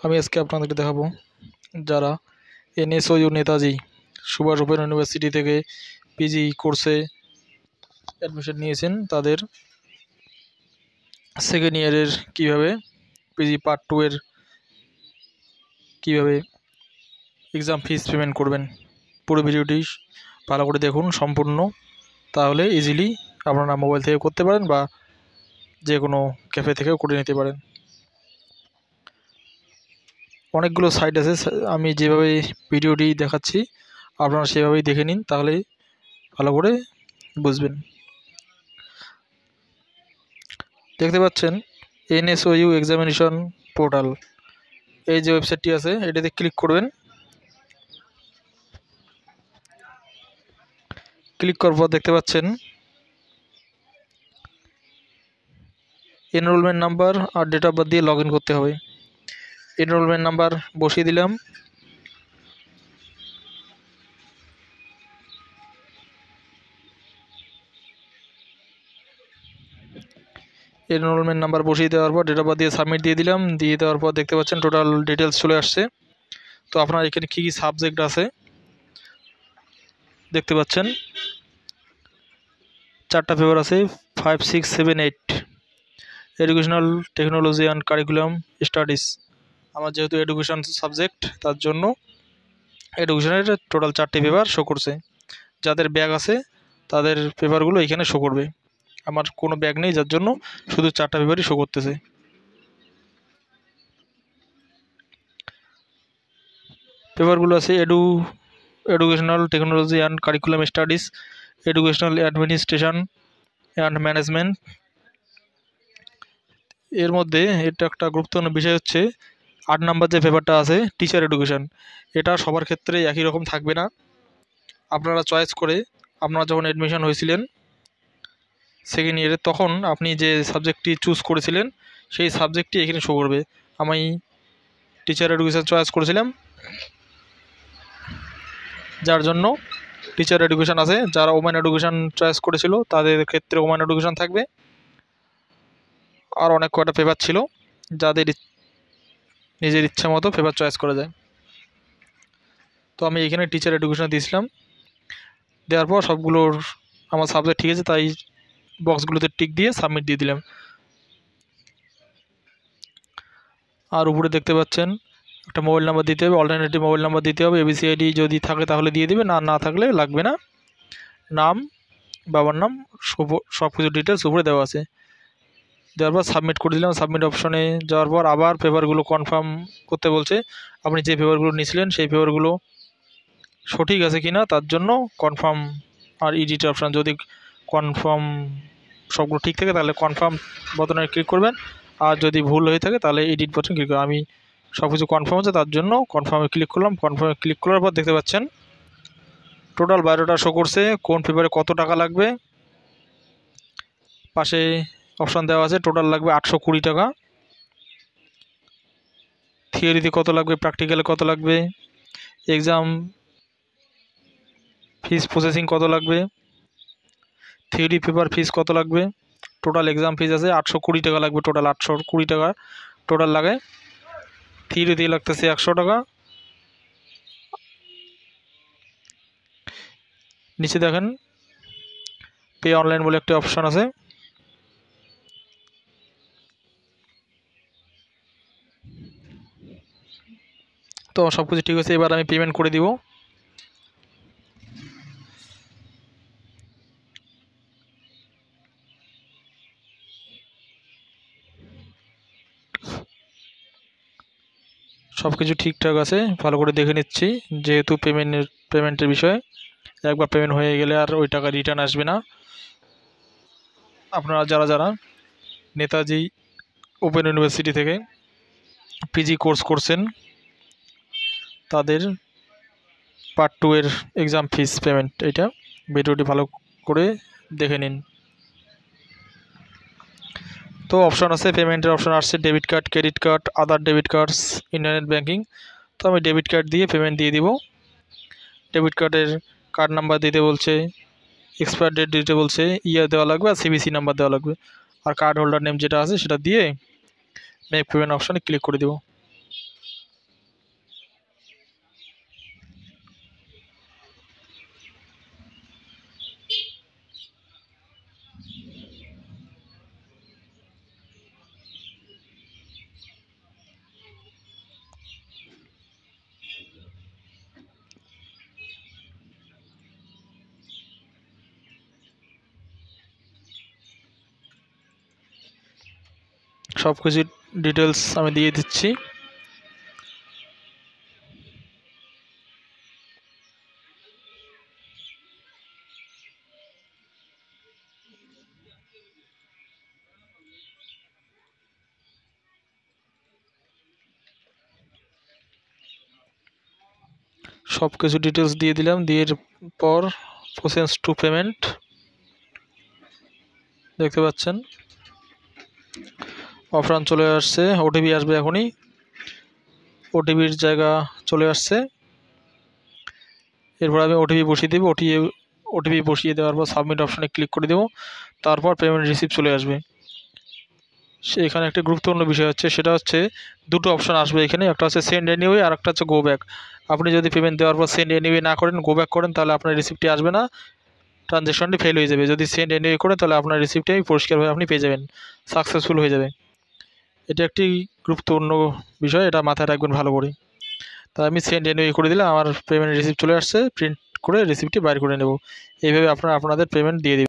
আমি আজকে আপনাদেরকে দেখাবো যারা NSU Netaji Subhas open university থেকে পিজি কোর্সে অ্যাডমিশন নিয়েছেন তাদের সেকেন্ড ইয়ারের কীভাবে পিজি পার্ট 2 এর কীভাবে এক্সাম ফিস পেমেন্ট করবেন। পুরো ভিডিওটি ভালো করে দেখুন সম্পূর্ণ, তাহলে ইজিলি আপনারা মোবাইল থেকে করতে পারেন বা যে কোনো ক্যাফে থেকেও করে নিতে পারেন। অনেকগুলো সাইট আছে, আমি যেভাবে ভিডিওটি দেখাচ্ছি আপনারা সেভাবেই দেখে নিন, তাহলেই ভালো করে বুঝবেন। দেখতে পাচ্ছেন এনএসইউ এক্সামিনেশন পোর্টাল, এই যে ওয়েবসাইটটি আছে এটাতে ক্লিক করবেন। ক্লিক করার পর দেখতে পাচ্ছেন এনরোলমেন্ট নাম্বার আর ডেট অফ বার্থ দিয়ে লগ ইন করতে হবে। এনরোলমেন্ট নাম্বার বসিয়ে দিলাম, এনরোলমেন্ট নাম্বার বসিয়ে দেওয়ার পর ডেট অফ বার্থ দিয়ে সাবমিট দিয়ে দিলাম। দিয়ে দেওয়ার পর দেখতে পাচ্ছেন টোটাল ডিটেলস চলে আসছে। তো আপনার এখানে কী কী সাবজেক্ট আছে দেখতে পাচ্ছেন, 4টা পেপার আছে, 5, 6, 7, 8। Educational technology and curriculum studies, আমার যেহেতু এডুকেশন সাবজেক্ট তার জন্য এডুকেশনের টোটাল 4টি পেপার শো করছে। যাদের ব্যাগ আছে তাদের পেপারগুলো এখানে শো করবে, আমার কোনো ব্যাগ নেই যার জন্য শুধু 4টা পেপারই শো করতেছে। পেপারগুলো আছে educational technology and curriculum studies, educational administration and management. এর মধ্যে এটা একটা গুরুত্বপূর্ণ বিষয় হচ্ছে 8 নাম্বার যে পেপারটা আছে টিচার এডুকেশন, এটা সবার ক্ষেত্রে একই রকম থাকবে না। আপনারা চয়েস করে, আপনারা যখন অ্যাডমিশন হয়েছিলেন সেকেন্ড ইয়ারে তখন আপনি যে সাবজেক্টটি চুজ করেছিলেন সেই সাবজেক্টটি এখানে শো করবে। আমি টিচার এডুকেশন চয়েস করেছিলাম, যার জন্য টিচার এডুকেশন আছে। যারা ওমেন এডুকেশন চয়েস করেছিল তাদের ক্ষেত্রে ওমেন এডুকেশন থাকবে। আর অনেক কয়টা পেপার ছিল যাদের নিজের ইচ্ছা মতো পেপার চয়েস করা যায়। তো আমি এখানে টিচার এডুকেশন দিয়েছিলাম, দেওয়ার পর সবগুলোর আমার সাবজেক্ট ঠিক আছে তাই বক্সগুলোতে টিক দিয়ে সাবমিট দিয়ে দিলাম। আর উপরে দেখতে পাচ্ছেন একটা মোবাইল নাম্বার দিতে হবে, অল্টারনেটিভ মোবাইল নাম্বার দিতে হবে। এবিসিআইডি যদি থাকে তাহলে দিয়ে দেবে, না থাকলে লাগবে না। নাম, বাবার নাম, সব কিছু ডিটেলস উপরে দেওয়া আছে। দেওয়ার পর সাবমিট করে দিলাম। সাবমিট অপশনে যাওয়ার পর আবার পেপারগুলো কনফার্ম করতে বলছে। আপনি যে পেপারগুলো নিয়েছিলেন সেই পেপারগুলো সঠিক আছে কি না তার জন্য কনফার্ম আর এডিট অপশান, যদি কনফার্ম সবগুলো ঠিক থাকে তাহলে কনফার্ম বাটনে ক্লিক করবেন, আর যদি ভুল হয়ে থাকে তাহলে এডিট বাটনে ক্লিক করবেন। আমি সব কিছু কনফার্ম আছে তার জন্য কনফার্মে ক্লিক করলাম। কনফার্মে ক্লিক করার পর দেখতে পাচ্ছেন টোটাল বায়োডাটা শো করছে, কোন পেপারে কত টাকা লাগবে। পাশে অপশান দেওয়া আছে, টোটাল লাগবে 820 টাকা। থিওরিতে কত লাগবে, প্র্যাকটিক্যালে কত লাগবে, এক্সাম ফিস প্রসেসিং কত লাগবে, থিওরি পেপার ফিস কত লাগবে। টোটাল এক্সাম ফিস আছে 820 টাকা লাগবে, টোটাল 820 টাকা টোটাল লাগে। থিওরি দিয়ে লাগতেছে 100 টাকা। নিচে দেখেন পে অনলাইন বলে একটা অপশান আছে, তো সব কিছু ঠিক আছে। এবার আমি পেমেন্ট করে দিব। সব কিছু ঠিকঠাক আছে, ভালো করে দেখে নিচ্ছি যেহেতু পেমেন্টের বিষয়ে। একবার পেমেন্ট হয়ে গেলে আর ওই টাকা রিটার্ন আসবে না। আপনারা যারা নেতাজি ওপেন ইউনিভার্সিটি থেকে পিজি কোর্স করছেন তাদের পার্ট 2 এর এক্সাম ফিস পেমেন্ট, এটা ভিডিওটি ভালো করে দেখে নিন। তো অপশান আছে, পেমেন্টের অপশান আসছে ডেবিট কার্ড, ক্রেডিট কার্ড, আদার ডেবিট কার্ডস, ইন্টারনেট ব্যাঙ্কিং। তো আমি ডেবিট কার্ড দিয়ে পেমেন্ট দিয়ে দিব। ডেবিট কার্ডের কার্ড নাম্বার দিতে বলছে, এক্সপায়ার ডেট দিতে বলছে, ইয়ার দেওয়া লাগবে আর সিবিসি নাম্বার দেওয়া লাগবে। আর কার্ড হোল্ডার নেম যেটা আছে সেটা দিয়ে মেক পেমেন্ট অপশানে ক্লিক করে দেব। সব কিছু ডিটেলস আমি দিয়ে দিচ্ছি। সব কিছু ডিটেলস দিয়ে দিলাম। দিয়ে পর প্রসেস টু পেমেন্ট দেখতে পাচ্ছেন অপশান চলে আসছে। ওটিপি আসবে এখনই, ওটিপির জায়গা চলে আসছে। এরপর আমি ওটিপি বসিয়ে দেবো। ওটিপি বসিয়ে দেওয়ার পর সাবমিট অপশানে ক্লিক করে দেবো। তারপর পেমেন্ট রিসিপ্ট চলে আসবে। এখানে একটা গুরুত্বপূর্ণ বিষয় হচ্ছে, সেটা হচ্ছে দুটো অপশান আসবে এখানে, একটা হচ্ছে সেন্ড এনিওয়ে আর একটা হচ্ছে গো ব্যাক। আপনি যদি পেমেন্ট দেওয়ার পর সেন্ড এনিওয়ে না করেন, গো ব্যাক করেন, তাহলে আপনার রিসিপ্টটি আসবে না, ট্রানজ্যাকশনটি ফেল হয়ে যাবে। যদি সেন্ড এনিওয়ে করেন তাহলে আপনার রিসিপ্টটি পরিষ্কারভাবে আপনি পেয়ে যাবেন, সাকসেসফুল হয়ে যাবে। এটা একটি গুরুত্বপূর্ণ বিষয়, এটা মাথায় রাখবেন ভালো করে। তাই আমি সেন্ড এনিওয়ে করে দিলে আমার পেমেন্ট রিসিপ্ট চলে আসছে। প্রিন্ট করে রিসিপ্টটি বাইর করে নেব। এইভাবে আপনারা আপনাদের পেমেন্ট দিয়ে দেবেন।